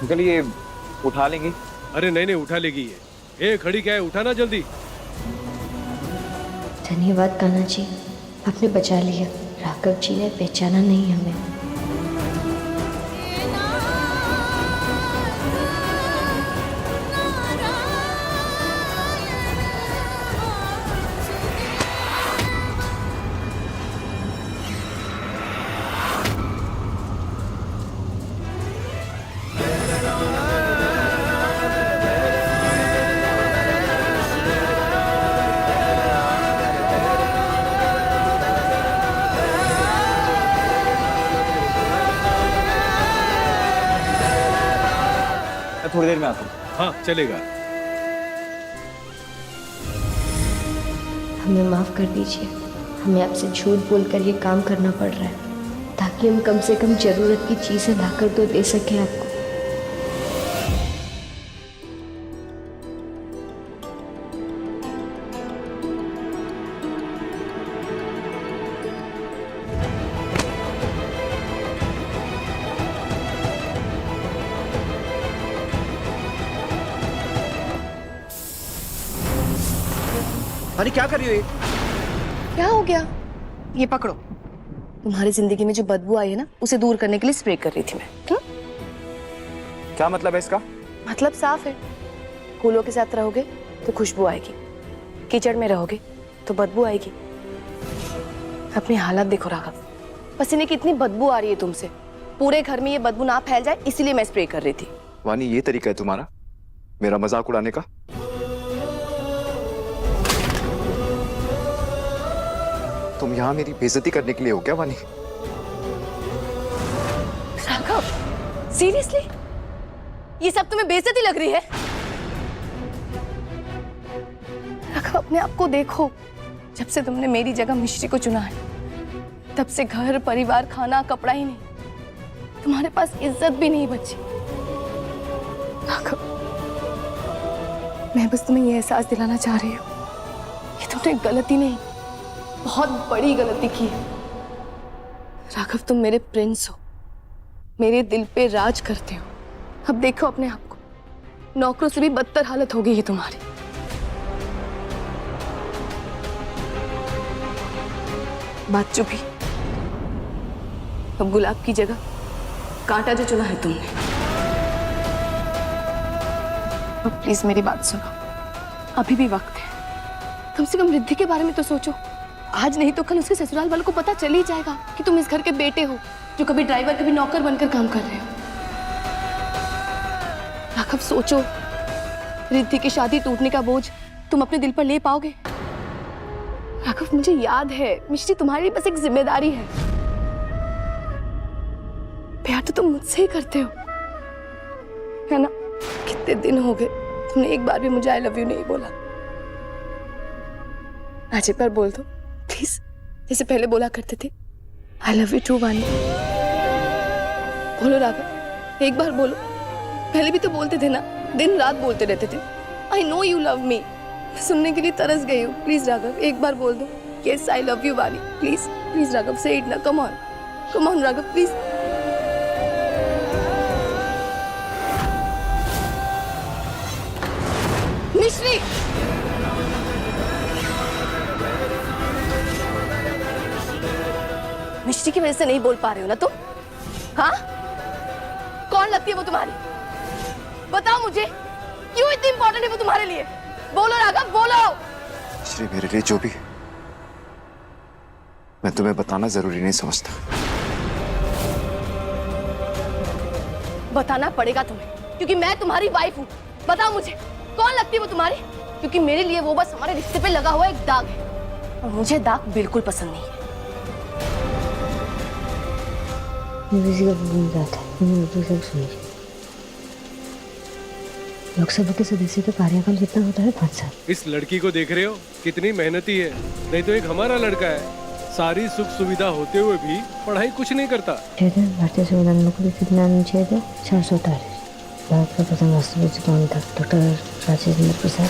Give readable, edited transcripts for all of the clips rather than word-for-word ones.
Uncle ये उठा लेंगे? अरे नहीं नहीं, उठा लेगी ये। ए खड़ी क्या है, उठाना जल्दी। धन्यवाद कान्हा जी, आपने बचा लिया। राघव जी ने पहचाना नहीं हमें। मैं थोड़ी देर में आता हूँ। हाँ चलेगा। हमें माफ कर दीजिए, हमें आपसे झूठ बोलकर ये काम करना पड़ रहा है ताकि हम कम से कम जरूरत की चीजें लाकर तो दे सकें आपको। अरे क्या कर रही हो ये? क्या हो गया? ये पकड़ो। तुम्हारी जिंदगी में जो बदबू आई है ना, उसे दूर करने के लिए स्प्रे कर रही थी मैं। क्या मतलब है इसका? मतलब साफ है, फूलों के साथ रहोगे तो खुशबू आएगी, कीचड़ में रहोगे तो बदबू आएगी। अपनी हालत देखो राघव, पसीने की इतनी बदबू आ रही है तुमसे। पूरे घर में ये बदबू ना फैल जाए इसीलिए मैं स्प्रे कर रही थी। वानी, ये तरीका है तुम्हारा मेरा मजाक उड़ाने का? तुम यहाँ मेरी बेइज्जती करने के लिए हो क्या वानी? राघव, सीरियसली ये सब तुम्हें बेइज्जती लग रही है? राघव, अपने आप को देखो। जब से तुमने मेरी जगह मिश्री को चुना है, तब से घर परिवार खाना कपड़ा ही नहीं, तुम्हारे पास इज्जत भी नहीं बची। राघव, मैं बस तुम्हें यह एहसास दिलाना चाह रही हूँ कि तुमने गलती नहीं, बहुत बड़ी गलती की है। राघव, तुम मेरे प्रिंस हो, मेरे दिल पे राज करते हो। अब देखो अपने आप को, नौकरों से भी बदतर हालत हो गई है तुम्हारी। बात चुपी। अब गुलाब की जगह कांटा जो चुना है तुमने। अब प्लीज मेरी बात सुनो, अभी भी वक्त है। कम से कम रिद्धि के बारे में तो सोचो। आज नहीं तो कल उसके ससुराल वालों को पता चल ही जाएगा कि तुम इस घर के बेटे हो, जो कभी ड्राइवर कभी नौकर बनकर काम कर रहे हो। राघव, सोचो, रिद्धि की शादी टूटने का बोझ तुम अपने दिल पर ले पाओगे? राघव, मुझे याद है मिश्री तुम्हारे लिए बस एक जिम्मेदारी है। प्यार तो तुम मुझसे ही करते हो, है ना? कितने दिन हो गए तुमने एक बार भी मुझे आई लव यू नहीं बोला। आज एक बार बोल दो प्लीज, जैसे पहले बोला करते थे। आई लव यू टू वानी। बोलो राघव, एक बार बोलो। पहले भी तो बोलते थे ना, दिन रात बोलते रहते थे I know you love me. मैं सुनने के लिए तरस गई हूँ। प्लीज राघव, एक बार बोल दो यस आई लव यू वानी। प्लीज प्लीज राघव, से इट ना। Come on Raghav, please. मिश्री, मिश्री की वजह से नहीं बोल पा रहे हो ना तुम? हाँ, कौन लगती है वो तुम्हारी? बताओ मुझे, क्यों इतनी इंपॉर्टेंट है वो तुम्हारे लिए? बोलो राघव, बोलो। श्री, मेरे लिए जो भी मैं तुम्हें बताना जरूरी नहीं समझता। बताना पड़ेगा तुम्हें, क्योंकि मैं तुम्हारी वाइफ हूँ। बताओ मुझे, कौन लगती है वो तुम्हारी? क्योंकि मेरे लिए वो बस हमारे रिश्ते पे लगा हुआ एक दाग है, और मुझे दाग बिल्कुल पसंद नहीं है। लोकसभा के सदस्य का कार्यकाल कितना होता है? 5 साल। इस लड़की को देख रहे हो, कितनी मेहनती है। नहीं तो एक हमारा लड़का है, सारी सुख सुविधा होते हुए भी पढ़ाई कुछ नहीं करता। भारतीय संविधान में कुल कितना अनुच्छेद है? 443। भारत का प्रथम राष्ट्रपति कौन था? डॉक्टर राजेंद्र प्रसाद।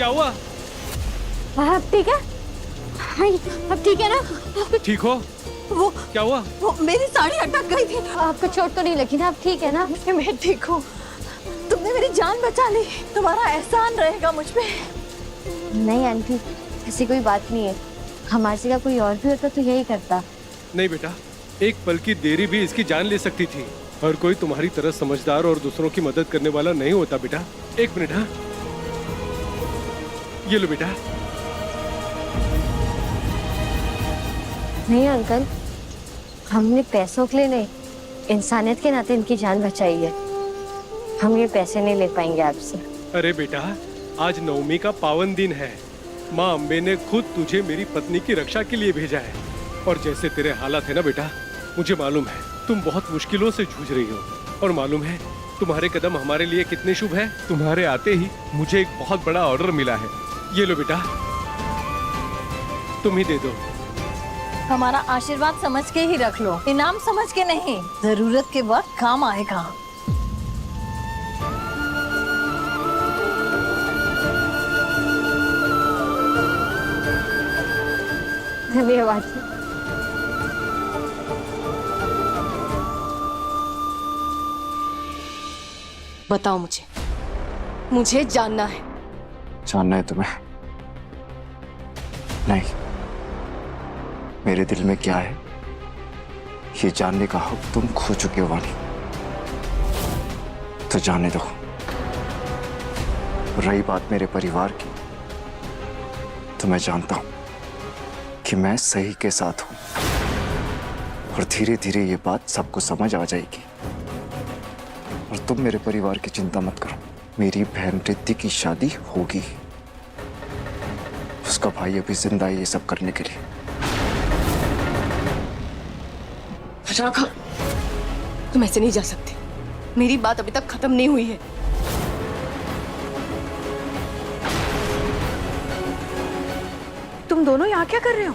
क्या हुआ? अब ठीक है? हाँ, अब ठीक है ना? ठीक हो? वो क्या हुआ? वो मेरी साड़ी अटक गई थी। आपको चोट तो नहीं लगी ना? अब ठीक है ना? मैं ठीक हूँ। तुमने मेरी जान बचा ली। तुम्हारा एहसान रहेगा मुझ पे। नहीं आंटी, ऐसी कोई बात नहीं है। हमारी जगह कोई और भी होता तो यही करता। नहीं बेटा, एक पल की देरी भी इसकी जान ले सकती थी। हर कोई तुम्हारी तरह समझदार और दूसरों की मदद करने वाला नहीं होता बेटा। एक मिनट। हाँ, ये लो बेटा। नहीं अंकल, हमने पैसों के लिए नहीं, इंसानियत के नाते इनकी जान बचाई है। हम ये पैसे नहीं ले पाएंगे आपसे। अरे बेटा, आज नवमी का पावन दिन है। माँ अम्बे ने खुद तुझे मेरी पत्नी की रक्षा के लिए भेजा है। और जैसे तेरे हालात है ना बेटा, मुझे मालूम है तुम बहुत मुश्किलों से जूझ रही हो। और मालूम है तुम्हारे कदम हमारे लिए कितने शुभ है। तुम्हारे आते ही मुझे एक बहुत बड़ा ऑर्डर मिला है। ये लो बेटा, तुम ही दे दो। हमारा आशीर्वाद समझ के ही रख लो, इनाम समझ के नहीं। जरूरत के वक्त काम आएगा। धन्यवाद। बताओ मुझे जानना है। जानना है तुम्हें? नहीं, मेरे दिल में क्या है ये जानने का हक तुम खो चुके हो वानी। तो जाने दो। रही बात मेरे परिवार की, तो मैं जानता हूं कि मैं सही के साथ हूं। और धीरे धीरे ये बात सबको समझ आ जाएगी। और तुम मेरे परिवार की चिंता मत करो। मेरी बहन रिद्धि की शादी होगी। उसका भाई अभी जिंदा है ये सब करने के लिए। राघव, तुम ऐसे नहीं जा सकते। मेरी बात अभी तक खत्म नहीं हुई है। तुम दोनों यहाँ क्या कर रहे हो?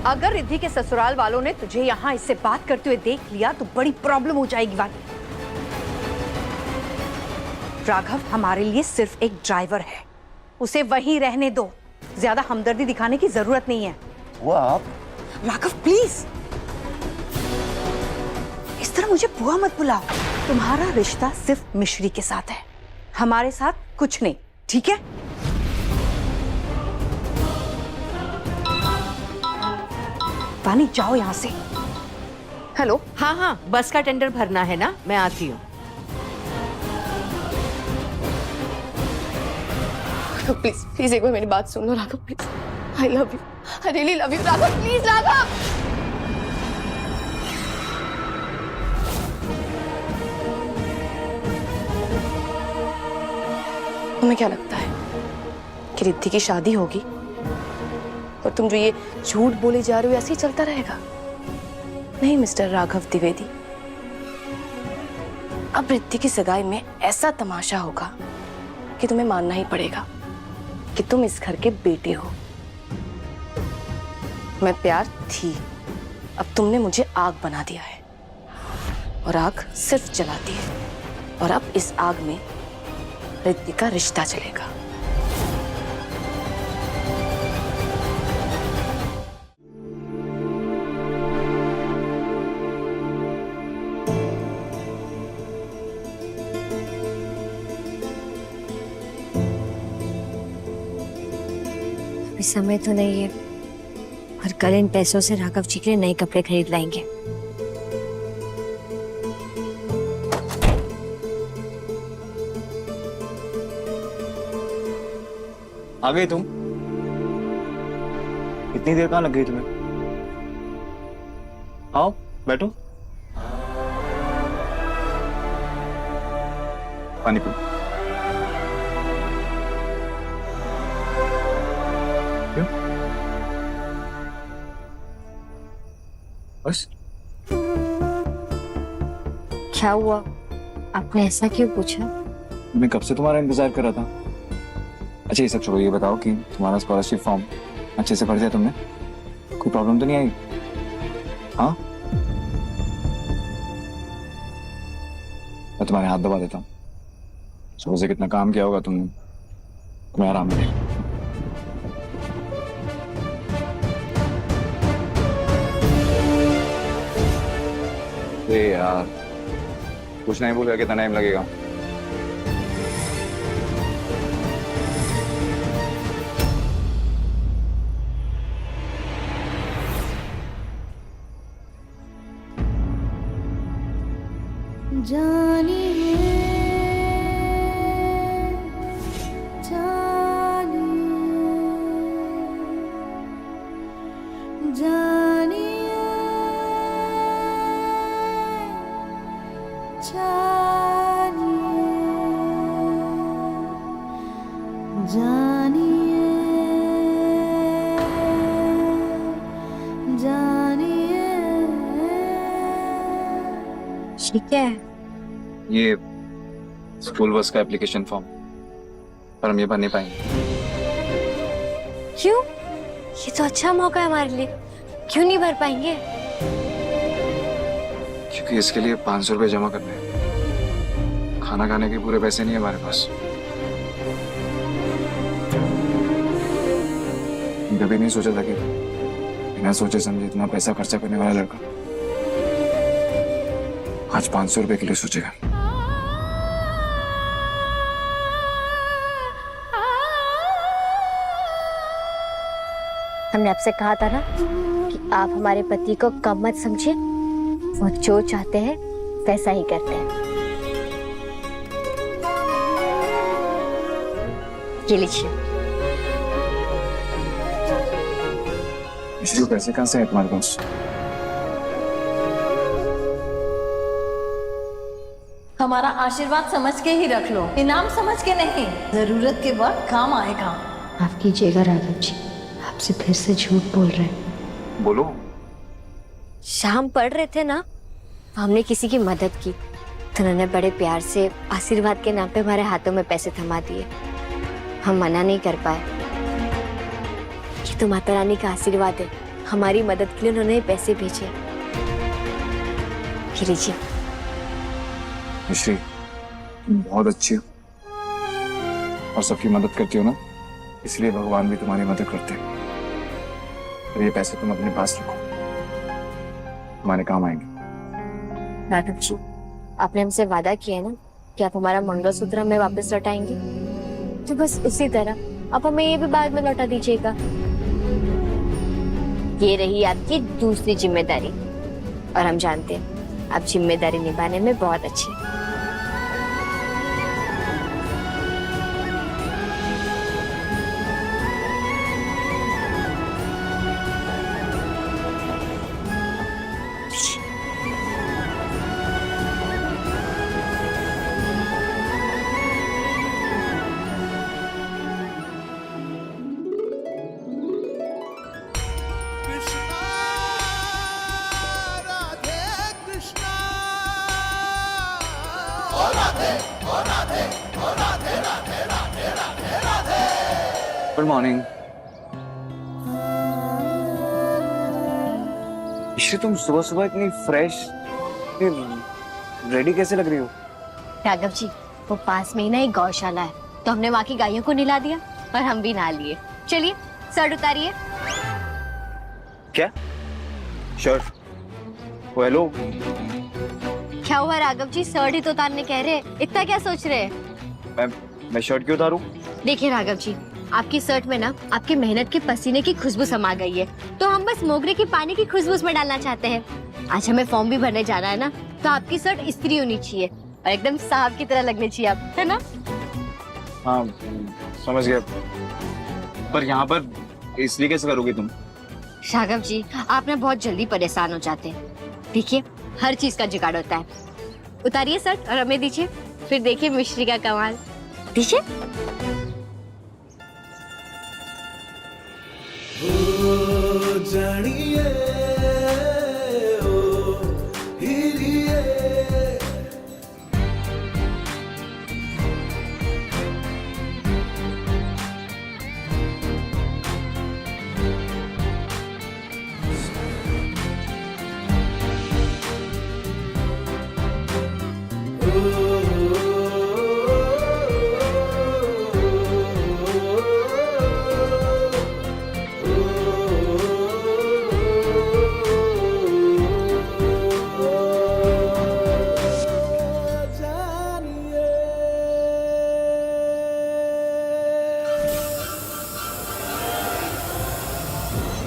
अगर रिद्धि के ससुराल वालों ने तुझे यहाँ इससे बात करते हुए देख लिया तो बड़ी प्रॉब्लम हो जाएगी वानी। राघव हमारे लिए सिर्फ एक ड्राइवर है, उसे वहीं रहने दो। ज्यादा हमदर्दी दिखाने की जरूरत नहीं है। वो आप? राघव प्लीज, इस तरह मुझे बुआ मत बुलाओ। तुम्हारा रिश्ता सिर्फ मिश्री के साथ है, हमारे साथ कुछ नहीं, ठीक है? वानी जाओ यहाँ से। हेलो, हाँ हाँ, बस का टेंडर भरना है ना, मैं आती हूँ। प्लीज प्लीज एक बार मेरी बात सुन लो Raghav, please. I love you, I really love you Raghav, please Raghav. तुम्हें क्या लगता है कि रिद्धि की शादी होगी और तुम जो ये झूठ बोले जा रहे हो ऐसे ही चलता रहेगा? नहीं मिस्टर राघव द्विवेदी, अब रिद्धि की सगाई में ऐसा तमाशा होगा कि तुम्हें मानना ही पड़ेगा कि तुम इस घर के बेटे हो। मैं प्यार थी, अब तुमने मुझे आग बना दिया है और आग सिर्फ जलाती है। और अब इस आग में रिद्धि का रिश्ता चलेगा। अभी समय तो नहीं है, और कल इन पैसों से राघव जी के लिए नए कपड़े खरीद लाएंगे। आ गई तुम? इतनी देर कहाँ लग गई तुम्हें? आओ बैठो। पानी पी। क्यों? बस? क्या हुआ? आपने ऐसा क्यों पूछा? मैं कब से तुम्हारा इंतजार कर रहा था। अच्छा ये सब छोड़ो, ये बताओ कि तुम्हारा स्कॉलरशिप फॉर्म अच्छे से भर दिया तुमने? कोई प्रॉब्लम तो नहीं आई? हाँ, मैं तुम्हारे हाथ दबा देता हूँ। सुबह से कितना काम किया होगा तुमने, मैं आराम मिलेगा। यार कुछ नहीं बोलेगा, कितना टाइम लगेगा? ठीक है। ये स्कूल बस का एप्लीकेशन फॉर्म, पर हम ये भर नहीं पाएंगे। क्यों? ये तो अच्छा मौका है हमारे लिए, क्यों नहीं भर पाएंगे? क्योंकि इसके लिए 500 रुपये जमा करने हैं। खाना खाने के पूरे पैसे नहीं है हमारे पास। कभी नहीं सोचा था कि बिना सोचे समझे इतना पैसा खर्चा करने वाला लड़का आज 500 रुपए के लिए सोचेगा। हमने आपसे कहा था ना कि आप हमारे पति को कम मत समझिए, वो जो चाहते हैं वैसा ही करते हैं। ये लीजिए। इसलिए पैसे कहाँ से है तुम्हारे पास? हमारा आशीर्वाद समझ के ही रख लो, इनाम समझ के नहीं। जरूरत के वक्त काम आएगा। माफ कीजिएगा राघव जी, आपसे फिर से झूठ बोल रहे हैं। बोलो। शाम पढ़ रहे थे ना, हमने किसी की मदद की तो उन्होंने बड़े प्यार से आशीर्वाद के नाम पे हमारे हाथों में पैसे थमा दिए। हम मना नहीं कर पाए। ये तो माता रानी का आशीर्वाद है, हमारी मदद के लिए उन्होंने पैसे भेजे। ये लीजिए। मिश्री, तुम बहुत अच्छी हो और सबकी मदद करती हो ना, इसलिए भगवान भी तुम्हारी मदद करते हैं। और ये पैसे तुम अपने पास रखो, तुम्हारे काम आएंगे। राघव जी, आपने हमसे वादा किया है ना कि आप हमारा मंगलसूत्र हमें वापस लौटाएंगे, तो बस उसी तरह आप हमें ये भी बाद में लौटा दीजिएगा। ये रही आपकी दूसरी जिम्मेदारी, और हम जानते हैं आप जिम्मेदारी निभाने में बहुत अच्छी हैं। Good morning. मिश्री, तुम सुबह सुबह इतनी फ्रेश, रेडी कैसे लग रही हो? राघव जी, वो पास में ही ना एक गौशाला है, तो हमने वहाँ की गायों को नहला दिया और हम भी नहा लिए। चलिए शर्ट उतारिए। क्या शर्ट? हेलो, क्या हुआ राघव जी, शर्ट ही तो उतारने कह रहे हैं, इतना क्या सोच रहे हैं? मैं शर्ट क्यों उतारूं? देखिए राघव जी, आपकी शर्ट में ना आपकी मेहनत के पसीने की खुशबू समा गई है, तो हम बस मोगरे की पानी की खुशबू उसमें डालना चाहते हैं। आज हमें फॉर्म भी भरने जाना है ना, तो आपकी शर्ट इस्त्री होनी चाहिए और एकदम साहब की तरह लगनी चाहिए आप, है ना? हाँ समझ गया, पर यहाँ पर इसलिए कैसे करोगे तुम? राघव जी, आप ना बहुत जल्दी परेशान हो जाते हैं। देखिए, हर चीज का जुगाड़ होता है। उतारिए शर्ट और हमें दीजिए, फिर देखिए मिश्री का कमाल। दीजिए।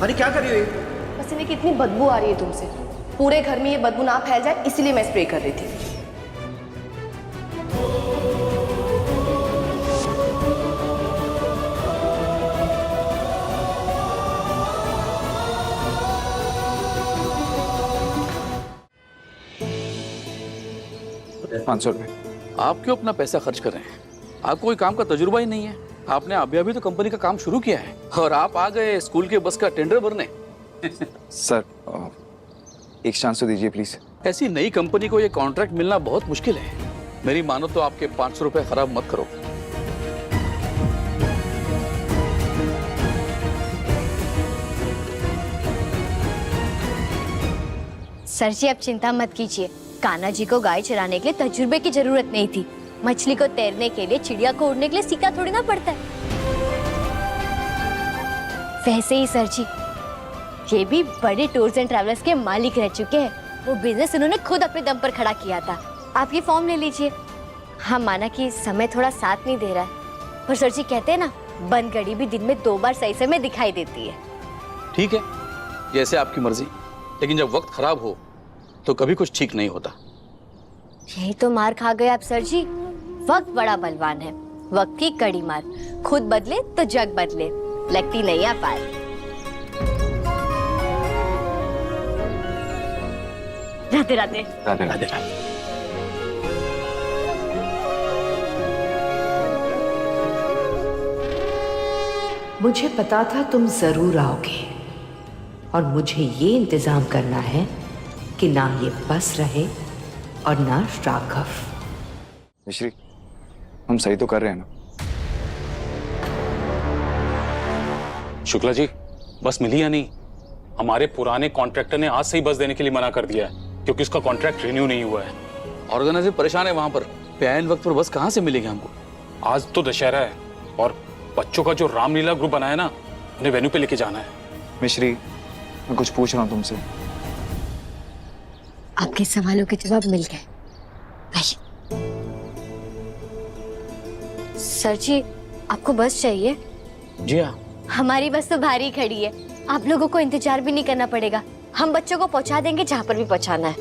अरे क्या कर रही हो ये? पसीने की इतनी बदबू आ रही है तुमसे, पूरे घर में ये बदबू ना फैल जाए इसीलिए मैं स्प्रे कर रही थी। ₹500। आप क्यों अपना पैसा खर्च कर रहे हैं? आपको कोई काम का तजुर्बा ही नहीं है। आपने अभी तो कंपनी का काम शुरू किया है और आप आ गए स्कूल के बस का टेंडर भरने। सर एक चांस तो दीजिए प्लीज। ऐसी नई कंपनी को ये कॉन्ट्रैक्ट मिलना बहुत मुश्किल है। मेरी मानो तो आपके 500 रुपए खराब मत करो। सर जी, आप चिंता मत कीजिए। कान्हा जी को गाय चराने के लिए तजुर्बे की जरूरत नहीं थी। मछली को तैरने के लिए, चिड़िया को उड़ने के लिए सीखना थोड़ी ना पड़ता है। वैसे ही सर जी, ये भी बड़े टूर्स एंड ट्रैवलर्स के मालिक रह चुके हैं। वो बिजनेस उन्होंने खुद अपने दम पर खड़ा किया था। आप ये फॉर्म ले लीजिए। हाँ, माना कि समय थोड़ा साथ नहीं दे रहा है, पर सर जी कहते हैं ना, बंद घड़ी भी दिन में 2 बार सही समय दिखाई देती है। ठीक है, जैसे आपकी मर्जी, लेकिन जब वक्त खराब हो तो कभी कुछ ठीक नहीं होता। यही तो मार खा गए आप सर जी। वक्त बड़ा बलवान है, वक्त की कड़ी मार। खुद बदले तो जग बदले, लगती नहीं है पार। राधे राधे। राधे राधे। मुझे पता था तुम जरूर आओगे और मुझे ये इंतजाम करना है कि ना ये बस रहे और ना राघव। मिश्री, हम सही तो कर रहे हैं ना? शुक्ला जी, बस मिली या नहीं? हमारे पुराने कॉन्ट्रैक्टर ने आज से ही बस देने के लिए मना कर दिया है क्योंकि उसका कॉन्ट्रैक्ट रिन्यू नहीं हुआ है। ऑर्गेनाइजर परेशान है वहां पर। बेआईन वक्त पर बस कहां से मिलेगी हमको? आज तो दशहरा है और बच्चों का जो रामलीला ग्रुप बनाया ना, उन्हें वेन्यू पे लेके जाना है। मिश्री, मैं कुछ पूछ रहा हूँ तुमसे। आपके सवालों के जवाब मिल गए। सर जी, आपको बस चाहिए? जी हाँ। हमारी बस तो भारी खड़ी है, आप लोगों को इंतजार भी नहीं करना पड़ेगा। हम बच्चों को पहुंचा देंगे जहां पर भी पहुंचाना है।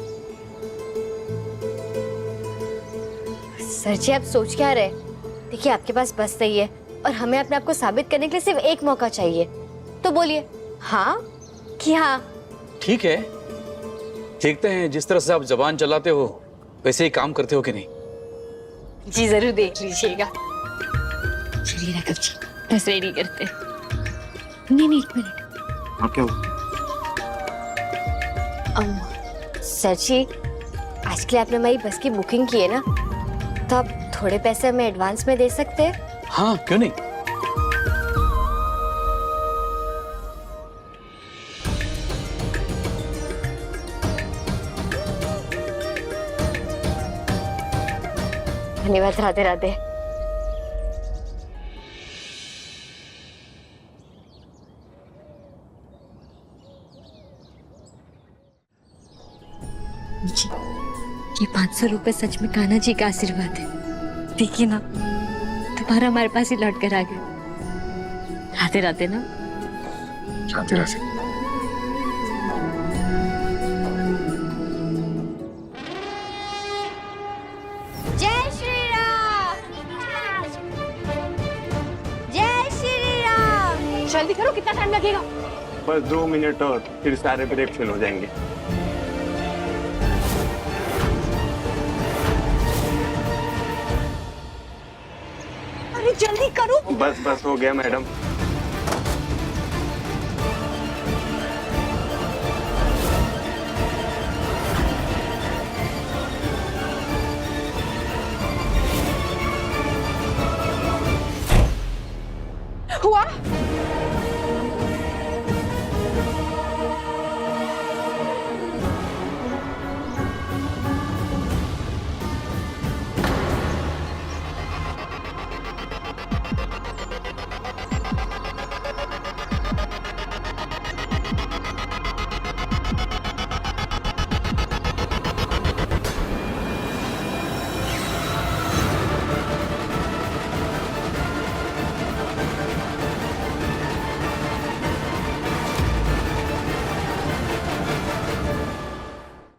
सर जी, आप सोच क्या रहे? देखिए, आपके पास बस सही है और हमें अपने आप को साबित करने के लिए सिर्फ एक मौका चाहिए। तो बोलिए हाँ कि हाँ। ठीक है, देखते हैं जिस तरह से आप जबान चलाते हो वैसे ही काम करते हो कि नहीं। जी जरूर देख लीजिएगा। चलिए राघव जी, बस रेडी करते हैं। नहीं, 1 मिनट। हाँ, क्या हुआ? सर जी, आज के लिए आपने हमारी बस की बुकिंग की है ना, तो आप थोड़े पैसे हमें एडवांस में दे सकते हैं? हाँ, क्यों नहीं। धन्यवाद। राधे राधे। जी, ये 500 रुपए सच में कान्हा जी का आशीर्वाद है। देखिए ना, दोबारा हमारे पास ही लौट कर आ गए। राधे राधे ना। राधे राधे। जय श्री राम। जय श्री राम। जल्दी करो, कितना टाइम लगेगा? बस 2 मिनट और फिर सारे ब्रेक फेल हो जाएंगे। अरे जल्दी करो। बस हो गया मैडम।